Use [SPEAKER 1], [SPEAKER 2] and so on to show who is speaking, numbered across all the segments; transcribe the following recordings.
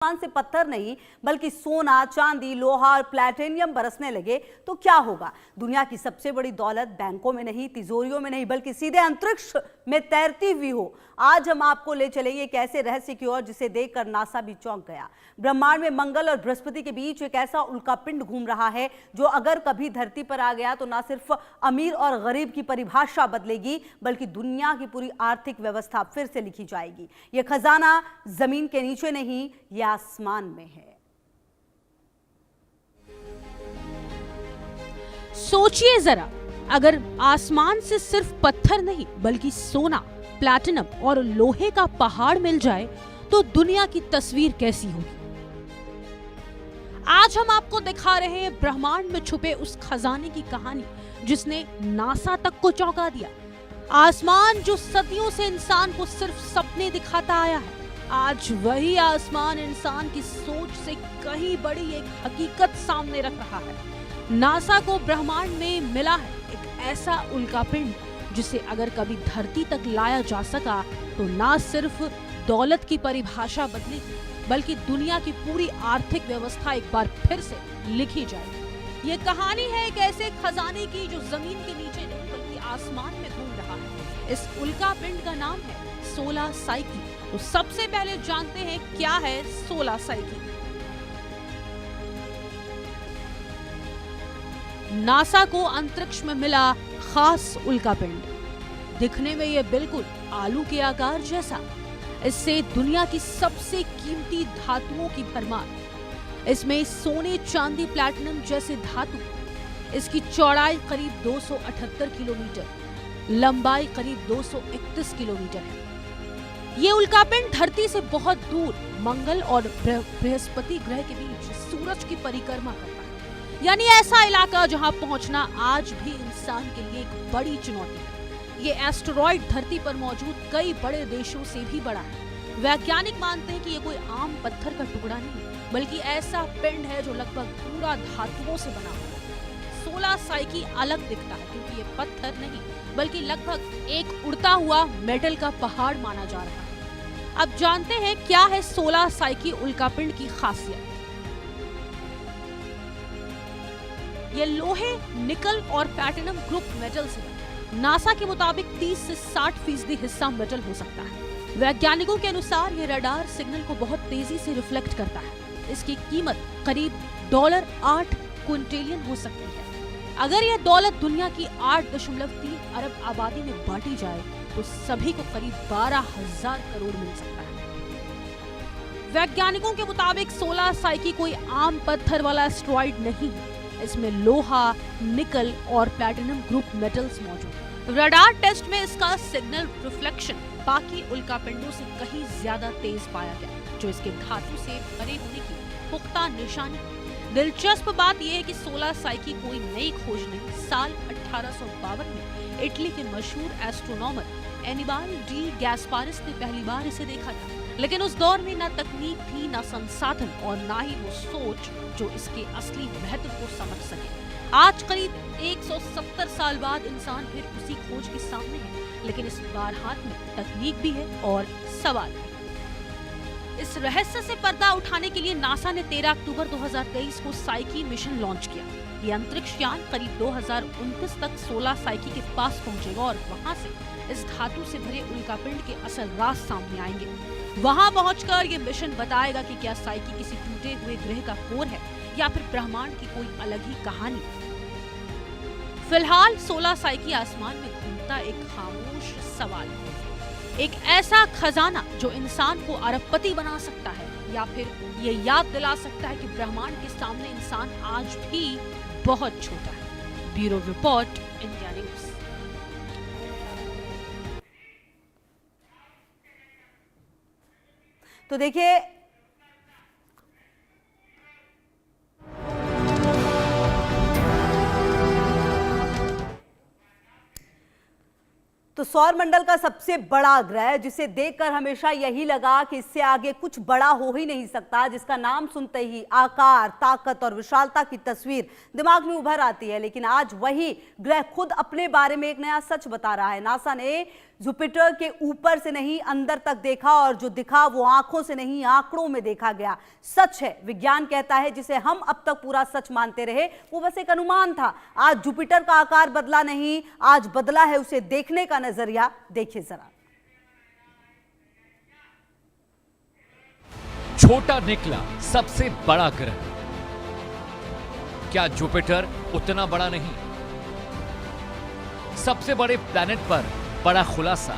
[SPEAKER 1] आसमान से पत्थर नहीं बल्कि सोना, चांदी, लोहा और प्लैटिनियम बरसने लगे तो क्या होगा? दुनिया की सबसे बड़ी दौलत बैंकों में नहीं, तिजोरियों में नहीं, बल्कि सीधे अंतरिक्ष में तैरती हुई हो। आज हम आपको ले चलेंगे एक ऐसे रहस्य की ओर जिसे देखकर नासा भी चौंक गया। ब्रह्मांड में मंगल और बृहस्पति के बीच एक ऐसा उल्कापिंड घूम रहा है जो अगर कभी धरती पर आ गया तो ना सिर्फ अमीर और गरीब की परिभाषा बदलेगी बल्कि दुनिया की पूरी आर्थिक व्यवस्था फिर से लिखी जाएगी। यह खजाना जमीन के नीचे नहीं, यह आसमान में है।
[SPEAKER 2] सोचिए जरा, अगर आसमान से सिर्फ पत्थर नहीं बल्कि सोना, प्लैटिनम और लोहे का पहाड़ मिल जाए तो दुनिया की तस्वीर कैसी होगी। आज हम आपको दिखा रहे हैं ब्रह्मांड में छुपे उस खजाने की कहानी जिसने नासा तक को चौंका दिया। आसमान जो सदियों से इंसान को सिर्फ सपने दिखाता आया है, आज वही आसमान इंसान की सोच से कहीं बड़ी एक हकीकत सामने रख रहा है। नासा को ब्रह्मांड में मिला है एक ऐसा उल्कापिंड जिसे अगर कभी धरती तक लाया जा सका तो ना सिर्फ दौलत की परिभाषा बदलेगी बल्कि दुनिया की पूरी आर्थिक व्यवस्था एक बार फिर से लिखी जाएगी। ये कहानी है एक ऐसे खजाने की जो जमीन के नीचे नहीं बल्कि आसमान में घूम रहा है। इस उल्कापिंड का नाम है सोलर साइकी। तो सबसे पहले जानते हैं क्या है सोलर साइकी। नासा को अंतरिक्ष में मिला खास उल्कापिंड। दिखने में यह बिल्कुल आलू के आकार जैसा। इससे दुनिया की सबसे कीमती धातुओं की भरमार। इसमें सोने, चांदी, प्लैटिनम जैसे धातु। इसकी चौड़ाई करीब 278 किलोमीटर, लंबाई करीब 231 किलोमीटर है। ये उल्कापिंड धरती से बहुत दूर मंगल और बृहस्पति ग्रह के बीच सूरज की परिक्रमा करता है। यानी ऐसा इलाका जहां पहुंचना आज भी इंसान के लिए एक बड़ी चुनौती है। ये एस्टेरॉइड धरती पर मौजूद कई बड़े देशों से भी बड़ा है। वैज्ञानिक मानते हैं कि ये कोई आम पत्थर का टुकड़ा नहीं बल्कि ऐसा पिंड है जो लगभग पूरा धातुओं से बना हुआ है। सोलर साइकी अलग दिखता है क्योंकि ये पत्थर नहीं बल्कि लगभग एक उड़ता हुआ मेटल का पहाड़ माना जा रहा है। अब जानते हैं क्या है सोलर साइकी उल्कापिंड की खासियत। ये लोहे, निकल और प्लैटिनम ग्रुप मेटल से बना। नासा के मुताबिक 30 से 60% हिस्सा मेटल हो सकता है। वैज्ञानिकों के अनुसार ये रडार सिग्नल को बहुत तेजी से रिफ्लेक्ट करता है। इसकी कीमत करीब $8 क्विंटेलियन हो सकती है। अगर यह दौलत दुनिया की 8.3 अरब आबादी में बांटी जाए तो सभी को करीब 12,000 करोड़ मिल सकता है। वैज्ञानिकों के मुताबिक सोलर साइकी कोई आम पत्थर वाला एस्टेरॉइड नहीं है। इसमें लोहा, निकल और प्लैटिनम ग्रुप मेटल्स मौजूद हैं। रडार टेस्ट में इसका सिग्नल रिफ्लेक्शन बाकी उल्कापिंडों से कहीं ज्यादा तेज पाया गया, जो इसके धातु से भरे होने की पुख्ता निशानी। दिलचस्प बात यह है कि सोलर साइकी कोई नई खोज नहीं। साल 1852 में इटली के मशहूर एस्ट्रोनॉमर एनिबाल डी गैस्पारिस ने पहली बार इसे देखा था, लेकिन उस दौर में ना तकनीक थी, ना संसाधन और ना ही वो सोच जो इसके असली महत्व को समझ सके। आज करीब 170 साल बाद इंसान फिर उसी खोज के सामने है, लेकिन इस बार हाथ में तकनीक भी है और सवाल भी। इस रहस्य से पर्दा उठाने के लिए नासा ने 13 अक्टूबर 2023 को साइकी मिशन लॉन्च किया। ये अंतरिक्ष यान करीब 2029 तक सोलर साइकी के पास पहुंचेगा और वहां से इस धातु से भरे उल्कापिंड के असल राज सामने आएंगे। वहां पहुंचकर ये मिशन बताएगा कि क्या साइकी किसी टूटे हुए ग्रह का कोर है या फिर ब्रह्मांड की कोई अलग ही कहानी। फिलहाल सोलर साइकी आसमान में घूमता एक खामोश सवाल है। एक ऐसा खजाना जो इंसान को अरबपति बना सकता है या फिर ये याद दिला सकता है कि ब्रह्मांड के सामने इंसान आज भी बहुत छोटा है। Bureau report, India news.
[SPEAKER 1] तो देखिए, तो सौर मंडल का सबसे बड़ा ग्रह जिसे देखकर हमेशा यही लगा कि इससे आगे कुछ बड़ा हो ही नहीं सकता, जिसका नाम सुनते ही आकार, ताकत और विशालता की तस्वीर दिमाग में उभर आती है। लेकिन आज वही ग्रह खुद अपने बारे में एक नया सच बता रहा है। नासा ने जुपिटर के ऊपर से नहीं अंदर तक देखा, और जो दिखा वो आंखों से नहीं आंकड़ों में देखा गया। सच है, विज्ञान कहता है, जिसे हम अब तक पूरा सच मानते रहे वो बस एक अनुमान था। आज जुपिटर का आकार बदला नहीं, आज बदला है उसे देखने का नजरिया। देखिए जरा।
[SPEAKER 3] छोटा निकला सबसे बड़ा ग्रह। क्या जुपिटर उतना बड़ा नहीं? सबसे बड़े प्लैनेट पर बड़ा खुलासा।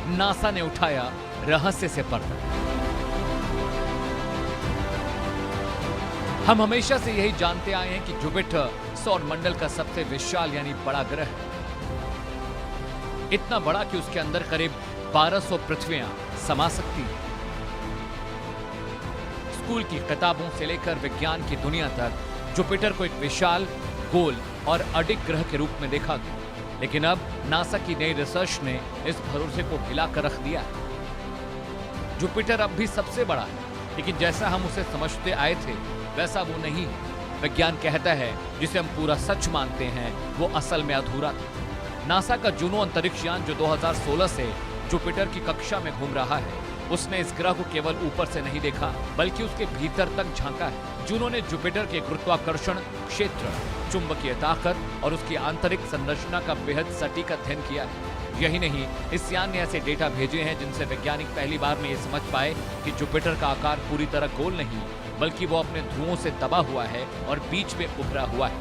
[SPEAKER 3] नासा ने उठाया रहस्य से पर्दा। हम हमेशा से यही जानते आए हैं कि जुपिटर सौर मंडल का सबसे विशाल यानी बड़ा ग्रह है। इतना बड़ा कि उसके अंदर करीब 1200 पृथ्वियां समा सकती हैं। स्कूल की किताबों से लेकर विज्ञान की दुनिया तक जुपिटर को एक विशाल, गोल और अडिग ग्रह के रूप में देखा गया, लेकिन अब नासा की नई रिसर्च ने इस भरोसे को हिलाकर रख दिया है। जुपिटर अब भी सबसे बड़ा है, लेकिन जैसा हम उसे समझते आए थे वैसा वो नहीं है। विज्ञान कहता है जिसे हम पूरा सच मानते हैं वो असल में अधूरा था। नासा का जूनो अंतरिक्ष यान जो 2016 से जुपिटर की कक्षा में घूम रहा है, उसने इस ग्रह को केवल ऊपर से नहीं देखा बल्कि उसके भीतर तक झांका है। जूनो ने जुपिटर के गुरुत्वाकर्षण क्षेत्र, चुंबकीय ताकत और उसकी आंतरिक संरचना का बेहद सटीक अध्ययन किया है। यही नहीं, इस यान ने ऐसे डेटा भेजे हैं जिनसे वैज्ञानिक पहली बार में ये समझ पाए कि जुपिटर का आकार पूरी तरह गोल नहीं बल्कि वो अपने ध्रुवों से दबा हुआ है और बीच में उभरा हुआ है।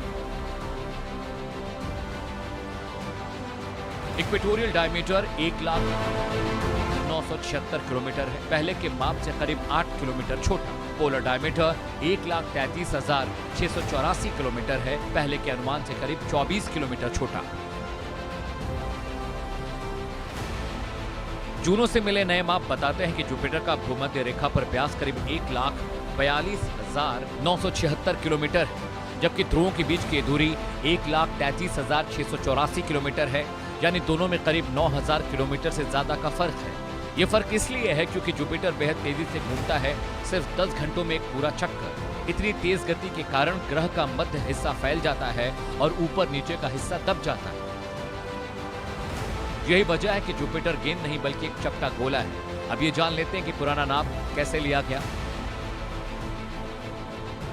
[SPEAKER 3] इक्वेटोरियल डायमीटर 1,09,76 किलोमीटर है, पहले के माप से करीब 8 किलोमीटर छोटा। पोलर डायमीटर 1,33,684 किलोमीटर है, पहले के अनुमान से करीब 24 किलोमीटर छोटा। जूनो से मिले नए माप बताते हैं कि जुपिटर का भूमध्य रेखा पर व्यास करीब 1,42,976 किलोमीटर है, जबकि ध्रुवों के बीच की दूरी 1,33,684 किलोमीटर है, यानी दोनों में करीब 9,000 किलोमीटर से ज्यादा का फर्क है। ये फर्क इसलिए है क्योंकि जुपिटर बेहद तेजी से घूमता है, सिर्फ 10 घंटों में एक पूरा चक्कर। इतनी तेज गति के कारण ग्रह का मध्य हिस्सा फैल जाता है और ऊपर नीचे का हिस्सा दब जाता है। यही वजह है कि जुपिटर गेंद नहीं बल्कि एक चपटा गोला है। अब ये जान लेते हैं कि पुराना नाम कैसे लिया गया।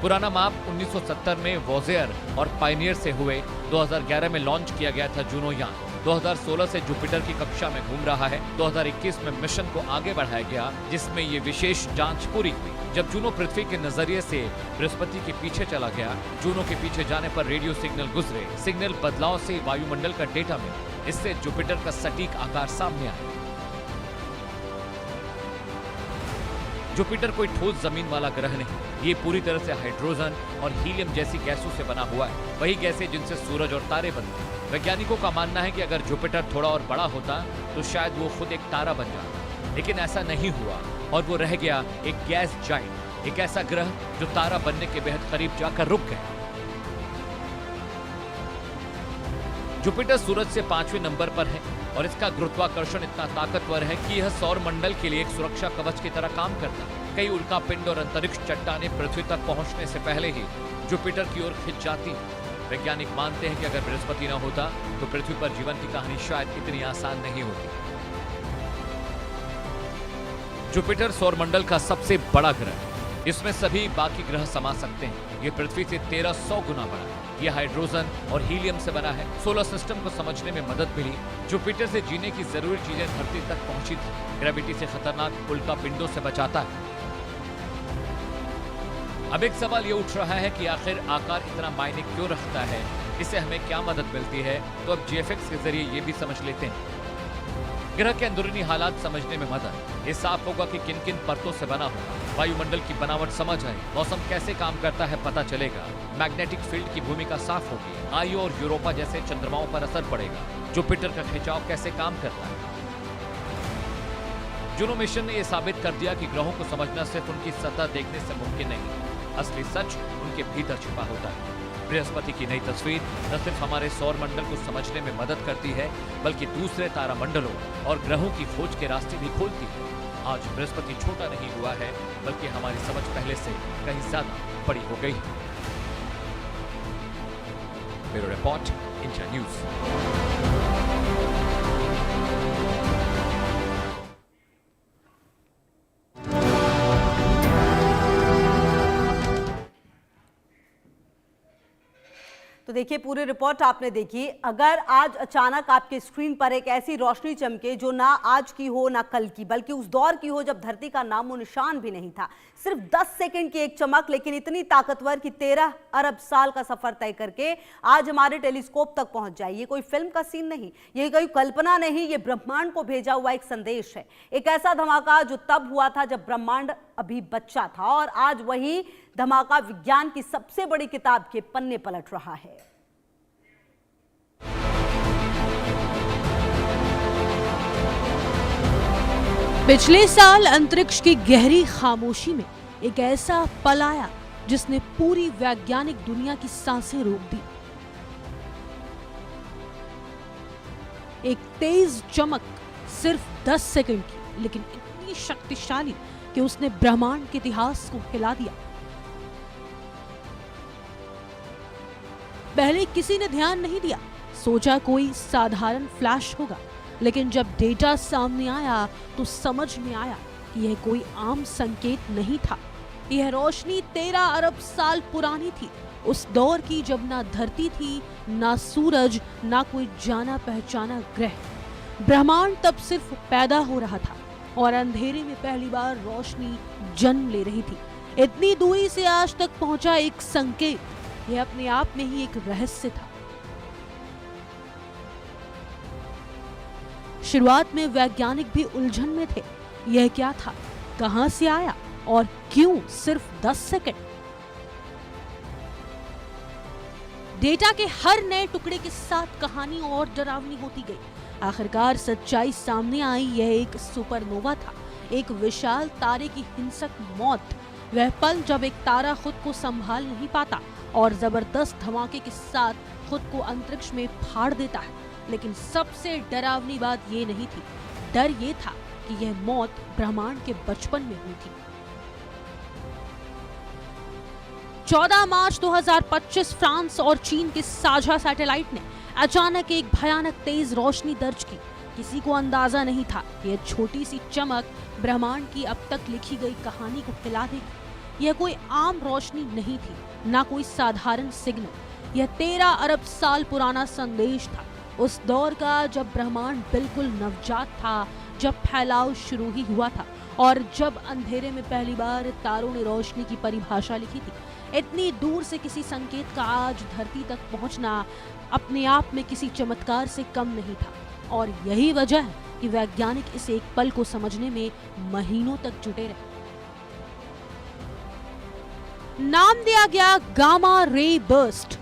[SPEAKER 3] पुराना माप 1970 में वोजेयर और पायनियर से हुए। 2011 में लॉन्च किया गया था जूनो यान। 2016 से जुपिटर की कक्षा में घूम रहा है। 2021 में मिशन को आगे बढ़ाया गया, जिसमें ये विशेष जांच पूरी हुई। जब जूनो पृथ्वी के नजरिए से बृहस्पति के पीछे चला गया, जूनो के पीछे जाने पर रेडियो सिग्नल गुजरे। सिग्नल बदलाव से वायुमंडल का डेटा मिला, इससे जुपिटर का सटीक आकार सामने आया। जुपिटर कोई ठोस जमीन वाला ग्रह नहीं, ये पूरी तरह से हाइड्रोजन और हीलियम जैसी गैसों से बना हुआ है, वही गैसें जिनसे सूरज और तारे बनते हैं। वैज्ञानिकों का मानना है कि अगर जुपिटर थोड़ा और बड़ा होता तो शायद वो खुद एक तारा बन जाता, लेकिन ऐसा नहीं हुआ और वो रह गया एक गैस जाइंट, एक ऐसा ग्रह जो तारा बनने के बेहद करीब जाकर रुक गया। जुपिटर सूरज से 5वें नंबर पर है और इसका गुरुत्वाकर्षण इतना ताकतवर है कि यह सौर मंडल के लिए एक सुरक्षा कवच की तरह काम करता है। कई उल्कापिंड और अंतरिक्ष चट्टानें पृथ्वी तक पहुंचने से पहले ही जुपिटर की ओर खिंच जाती हैं। वैज्ञानिक मानते हैं कि अगर बृहस्पति न होता तो पृथ्वी पर जीवन की कहानी शायद इतनी आसान नहीं होती। जुपिटर सौर मंडल का सबसे बड़ा ग्रह है, इसमें सभी बाकी ग्रह समा सकते हैं। ये पृथ्वी से 1300 गुना बड़ा है। ये हाइड्रोजन और हीलियम से बना है। सोलर सिस्टम को समझने में मदद मिली। जुपिटर से जीने की जरूरी चीजें धरती तक पहुंची थी। ग्रेविटी से खतरनाक उल्कापिंडों से बचाता है। अब एक सवाल ये उठ रहा है कि आखिर आकार इतना मायने क्यों रखता है, इससे हमें क्या मदद मिलती है। तो अब जीएफएक्स के जरिए ये भी समझ लेते हैं। ग्रह के अंदरूनी हालात समझने में मदद। ये साफ होगा कि किन किन परतों से बना होगा। वायुमंडल की बनावट समझ आए, मौसम कैसे काम करता है पता चलेगा। मैग्नेटिक फील्ड की भूमिका साफ होगी। आयु और यूरोपा जैसे चंद्रमाओं पर असर पड़ेगा। जुपिटर का खिंचाव कैसे काम करता है। जूनो मिशन ने यह साबित कर दिया कि ग्रहों को समझना सिर्फ उनकी सतह देखने से मुमकिन नहीं, असली सच उनके भीतर छिपा होता है। बृहस्पति की नई तस्वीर न सिर्फ हमारे सौर मंडल को समझने में मदद करती है, बल्कि दूसरे तारामंडलों और ग्रहों की खोज के रास्ते भी खोलती है। आज बृहस्पति छोटा नहीं हुआ है, बल्कि हमारी समझ पहले से कहीं ज्यादा बड़ी हो गई है। Bureau report, India news.
[SPEAKER 1] तो देखिए पूरी रिपोर्ट आपने देखी। अगर आज अचानक आपके स्क्रीन पर एक ऐसी रोशनी चमके जो ना आज की हो ना कल की, बल्कि उस दौर की हो जब धरती का नामो निशान भी नहीं था, सिर्फ 10 सेकंड की एक चमक लेकिन इतनी ताकतवर कि 13 अरब साल का सफर तय करके आज हमारे टेलीस्कोप तक पहुंच जाए। ये कोई फिल्म का सीन नहीं, ये कोई कल्पना नहीं, ये ब्रह्मांड को भेजा हुआ एक संदेश है। एक ऐसा धमाका जो तब हुआ था जब ब्रह्मांड अभी बच्चा था, और आज वही धमाका विज्ञान की सबसे बड़ी किताब के पन्ने पलट रहा है।
[SPEAKER 2] पिछले साल अंतरिक्ष की गहरी खामोशी में एक ऐसा पल आया जिसने पूरी वैज्ञानिक दुनिया की सांसें रोक दी। एक तेज चमक, सिर्फ 10 सेकंड की, लेकिन इतनी शक्तिशाली कि उसने ब्रह्मांड के इतिहास को हिला दिया। पहले किसी ने ध्यान नहीं दिया, सोचा कोई साधारण फ्लैश होगा, लेकिन जब डेटा सामने आया तो समझ में आया कि यह कोई आम संकेत नहीं था। यह रोशनी 13 अरब साल पुरानी थी, उस दौर की जब ना धरती थी, ना सूरज, ना कोई जाना पहचाना ग्रह। ब्रह्मांड तब सिर्फ पैदा हो रहा था और अंधेरे में पहली बार रोशनी जन्म ले रही थी। इतनी दूरी से आज तक पहुंचा एक संकेत, यह अपने आप में ही एक रहस्य था। शुरुआत में वैज्ञानिक भी उलझन में थे। यह क्या था, कहां से आया और क्यों सिर्फ 10 सेकंड? डेटा के हर नए टुकड़े के साथ कहानी और डरावनी होती गई। आखिरकार सच्चाई सामने आई। यह एक सुपरनोवा था, एक विशाल तारे की हिंसक मौत। वह पल जब एक तारा खुद को संभाल नहीं पाता और जबरदस्त धमाके के साथ खुद को अंतरिक्ष में फाड़ देता है। लेकिन सबसे डरावनी बात ये नहीं थी, डर ये था कि यह मौत ब्रह्मांड के बचपन में हुई थी। 14 मार्च 2025 फ्रांस और चीन के साझा सैटेलाइट ने अचानक एक भयानक तेज रोशनी दर्ज की। किसी को अंदाजा नहीं था कि यह छोटी सी चमक ब्रह्मांड की अब तक लिखी गई कहानी को हिला देगी। यह कोई आम रोशनी नहीं थी, ना कोई साधारण सिग्नल। यह 13 अरब साल पुराना संदेश था, उस दौर का जब ब्रह्मांड बिल्कुल नवजात था, जब फैलाव शुरू ही हुआ था और जब अंधेरे में पहली बार तारों ने रोशनी की परिभाषा लिखी थी। इतनी दूर से किसी संकेत का आज धरती तक पहुंचना अपने आप में किसी चमत्कार से कम नहीं था, और यही वजह है कि वैज्ञानिक इस एक पल को समझने में महीनों तक जुटे रहे। नाम दिया गया गामा रे बर्स्ट।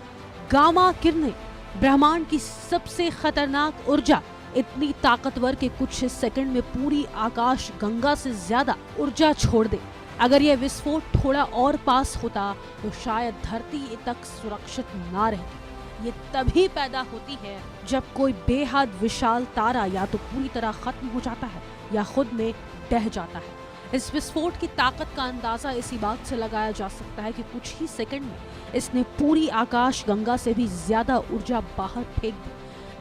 [SPEAKER 2] गामा किरणें ब्रह्मांड की सबसे खतरनाक ऊर्जा, इतनी ताकतवर कि कुछ सेकंड में पूरी आकाश गंगा से ज्यादा ऊर्जा छोड़ दे। अगर यह विस्फोट थोड़ा और पास होता तो शायद धरती तक सुरक्षित ना रहती। ये तभी पैदा होती है जब कोई बेहद विशाल तारा या तो पूरी तरह खत्म हो जाता है या खुद में ढह जाता है। इस विस्फोट की ताकत का अंदाजा इसी बात से लगाया जा सकता है कि कुछ ही सेकंड में इसने पूरी आकाश गंगा से भी ज्यादा ऊर्जा बाहर फेंक दी।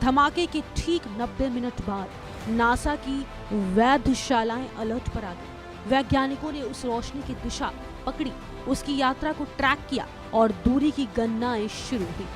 [SPEAKER 2] धमाके के ठीक 90 मिनट बाद नासा की वैधशालाएं अलर्ट पर आ गई। वैज्ञानिकों ने उस रोशनी की दिशा पकड़ी, उसकी यात्रा को ट्रैक किया और दूरी की गणनाएं शुरू हुई।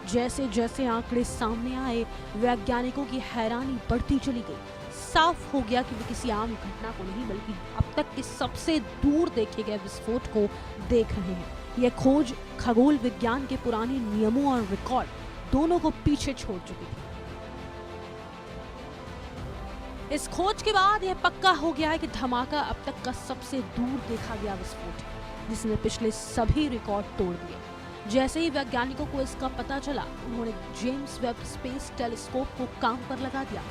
[SPEAKER 2] जैसे जैसे आंकड़े सामने आए, वैज्ञानिकों की हैरानी बढ़ती चली गई। साफ हो गया कि वे किसी आम घटना को नहीं बल्कि अब तक के सबसे दूर देखे गए विस्फोट को देख रहे हैं। यह खोज खगोल विज्ञान के पुराने नियमों और रिकॉर्ड दोनों को पीछे छोड़ चुकी थी। इस खोज के बाद यह पक्का हो गया है कि धमाका अब तक का सबसे दूर देखा गया विस्फोट है, जिसने पिछले सभी रिकॉर्ड तोड़ दिए। जैसे ही वैज्ञानिकों को इसका पता चला, उन्होंने जेम्स वेब स्पेस टेलीस्कोप को काम पर लगा दिया।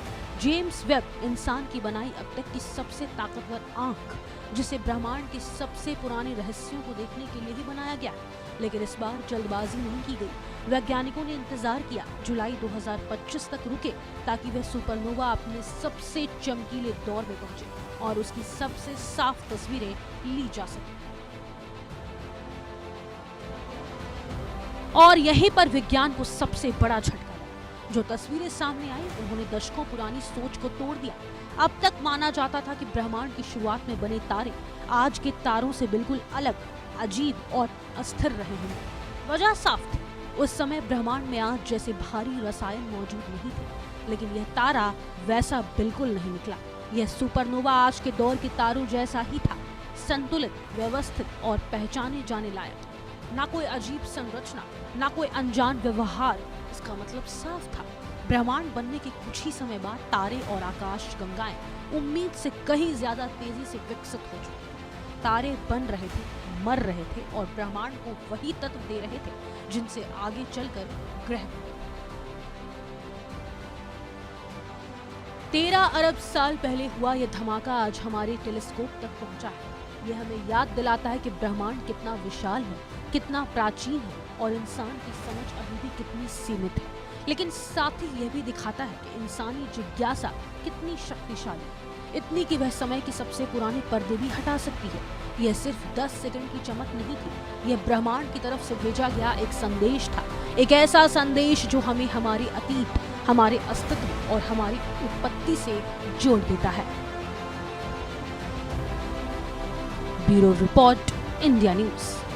[SPEAKER 2] जेम्स वेब इंसान की बनाई अब तक की सबसे ताकतवर आंख, जिसे ब्रह्मांड के सबसे पुराने रहस्यों को देखने के लिए ही बनाया गया। लेकिन इस बार जल्दबाजी नहीं की गई। वैज्ञानिकों ने इंतजार किया, जुलाई 2025 तक रुके ताकि वह सुपरनोवा अपने सबसे चमकीले दौर में पहुंचे और उसकी सबसे साफ तस्वीरें ली जा सके। और यहीं पर विज्ञान को सबसे बड़ा झटका लगा। जो तस्वीरें सामने आई, उन्होंने दशकों पुरानी सोच को तोड़ दिया। अब तक माना जाता था कि ब्रह्मांड की शुरुआत में बने तारे आज के तारों से बिल्कुल अलग, अजीब और अस्थिर रहे होंगे। वजह साफ थी, उस समय ब्रह्मांड में आज जैसे भारी रसायन मौजूद नहीं थे, लेकिन यह तारा वैसा बिल्कुल नहीं निकला। यह सुपरनोवा आज के दौर के तारों जैसा ही था, संतुलित, व्यवस्थित और पहचाने जाने लायक। ना कोई अजीब संरचना, ना कोई अनजान व्यवहार। इसका मतलब साफ था, ब्रह्मांड बनने के कुछ ही समय बाद तारे और आकाश गंगाएं उम्मीद से कहीं ज्यादा तेजी से विकसित हो चुके। तारे बन रहे थे, मर रहे थे और ब्रह्मांड को वही तत्व दे रहे थे जिनसे आगे चलकर ग्रह बने। 13 अरब साल पहले हुआ यह धमाका आज हमारे टेलीस्कोप तक पहुंचा है। यह हमें याद दिलाता है कि ब्रह्मांड कितना विशाल है, कितना प्राचीन है और इंसान की समझ अभी भी कितनी सीमित है। लेकिन साथ ही यह भी दिखाता है कि इंसानी जिज्ञासा कितनी शक्तिशाली है, इतनी कि वह समय के सबसे पुराने पर्दे भी हटा सकती है। यह सिर्फ 10 सेकंड की चमक नहीं थी, यह ब्रह्मांड की तरफ से भेजा गया एक संदेश था, एक ऐसा संदेश जो हमें हमारे अतीत, हमारे अस्तित्व और हमारी उत्पत्ति से जोड़ देता है। Bureau report, India news.